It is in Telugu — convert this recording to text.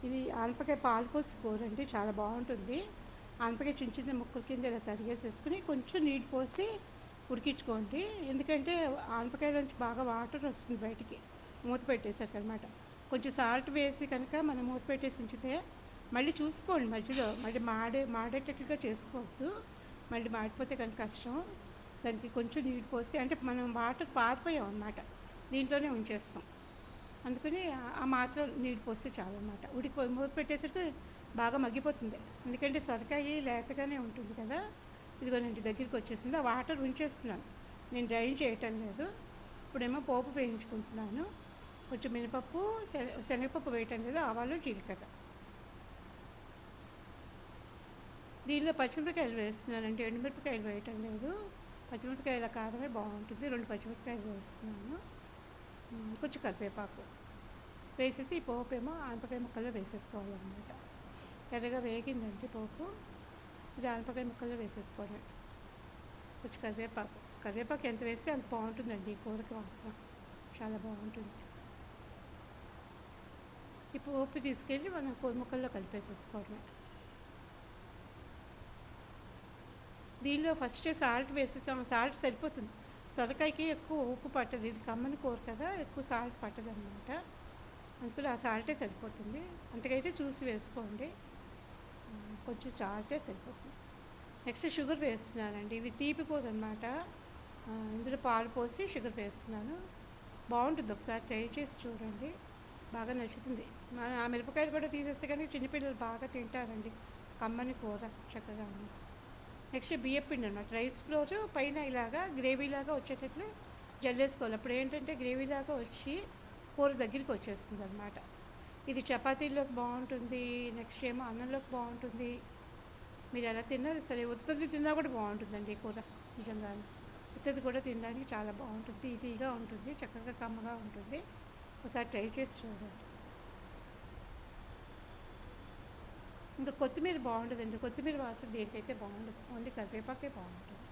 ఇది ఆనపకాయ పాలు పోసి కూర అండి, చాలా బాగుంటుంది. ఆనపకాయ చిన్న చిన్న ముక్కల కింద ఇలా తరిగేసేసుకుని కొంచెం నీళ్ళు పోసి ఉడికించుకోండి. ఎందుకంటే ఆనపకాయ నుంచి బాగా వాటర్ వస్తుంది బయటికి, మూత పెట్టేసరికి అనమాట. కొంచెం సాల్ట్ వేసి కనుక మనం మూత పెట్టేసి ఉంచితే మళ్ళీ చూసుకోండి, మధ్యలో మళ్ళీ మాడేటట్లుగా చేసుకోవద్దు. మళ్ళీ మాడిపోతే కనుక కష్టం. దానికి కొంచెం నీళ్ళు పోసి, అంటే మనం వాటర్ పారిపోయాం అన్నమాట, దీంట్లోనే ఉంచేస్తాం. అందుకని ఆ మాత్రం నీళ్ళు పోస్తే చాలన్నమాట. మూత పెట్టేసరికి బాగా మగ్గిపోతుంది. ఎందుకంటే సొరకాయ లేతగానే ఉంటుంది కదా. ఇదిగోనండి దగ్గరికి వచ్చేసింది. ఆ వాటర్ ఉంచేస్తున్నాను, నేను డ్రైన్ చేయటం లేదు. ఇప్పుడేమో పోపు వేయించుకుంటున్నాను. కొంచెం మినపప్పు, శనగపప్పు వేయటం లేదు, ఆవాలు, జీలకర్ర. దీనిలో పచ్చిమిరపకాయలు వేస్తున్నానండి, ఎండుమిరపకాయలు వేయటం లేదు. పచ్చిమిరపకాయల కారమే బాగుంటుంది. 2 పచ్చిమిరపకాయలు వేస్తున్నాను. కొంచెం కరివేపాకు వేసేసి ఈ పోపు ఏమో ఆనపకాయ ముక్కల్లో వేసేసుకోవాలన్నమాట. ఎర్రగా వేగిందంటే పోపు, ఇది ఆనపకాయ ముక్కల్లో వేసేసుకోవడం. కొంచెం కరివేపాకు ఎంత వేస్తే అంత బాగుంటుందండి ఈ కూరకి, వాసన చాలా బాగుంటుంది. ఈ పోపు తీసుకెళ్ళి మనం కూర ముక్కల్లో కలిపేసేసుకోవడమే. దీనిలో ఫస్టే సాల్ట్ వేసేసాము, సాల్ట్ సరిపోతుంది. సొరకాయకి ఎక్కువ ఉప్పు పట్టదు, ఇది కమ్మని కూర కదా, ఎక్కువ సాల్ట్ పట్టదు అనమాట. అందుకని ఆ సాల్టే సరిపోతుంది. అంతకైతే చూసి వేసుకోండి, కొంచెం సాల్టే సరిపోతుంది. నెక్స్ట్ షుగర్ వేస్తున్నానండి, ఇది తీపి కూర అనమాట. ఇందులో పాలు పోసి షుగర్ వేస్తున్నాను. బాగుంటుంది, ఒకసారి ట్రై చేసి చూడండి, బాగా నచ్చుతుంది. ఆ మిరపకాయలు కూడా తీసేస్తే కానీ చిన్నపిల్లలు బాగా తింటారండి, కమ్మని కూర చక్కగా. నెక్స్ట్ బియ్యం పిండి అనమాట, రైస్ ఫ్లోర్ పైన ఇలాగా గ్రేవీలాగా వచ్చేటట్లు జల్లేసుకోవాలి. అప్పుడు ఏంటంటే గ్రేవీలాగా వచ్చి కూర దగ్గరికి వచ్చేస్తుంది అనమాట. ఇది చపాతీలోకి బాగుంటుంది, నెక్స్ట్ ఏమో అన్నంలోకి బాగుంటుంది. మీరు ఎలా తిన్నారు సరే, ఉత్తది తిన్నా కూడా బాగుంటుందండి ఈ కూర. నిజంగా ఉత్తది కూడా తినడానికి చాలా బాగుంటుంది, ఈజీగా ఉంటుంది, చక్కగా కమ్మగా ఉంటుంది. ఒకసారి ట్రై చేసి చూడండి. ఇంకా కొత్తిమీర బాగుంటుందండి, కొత్తిమీర వాసన దేనికైతే బాగుంటుంది, ఓన్లీ కరివేపాకే బాగుంటుంది.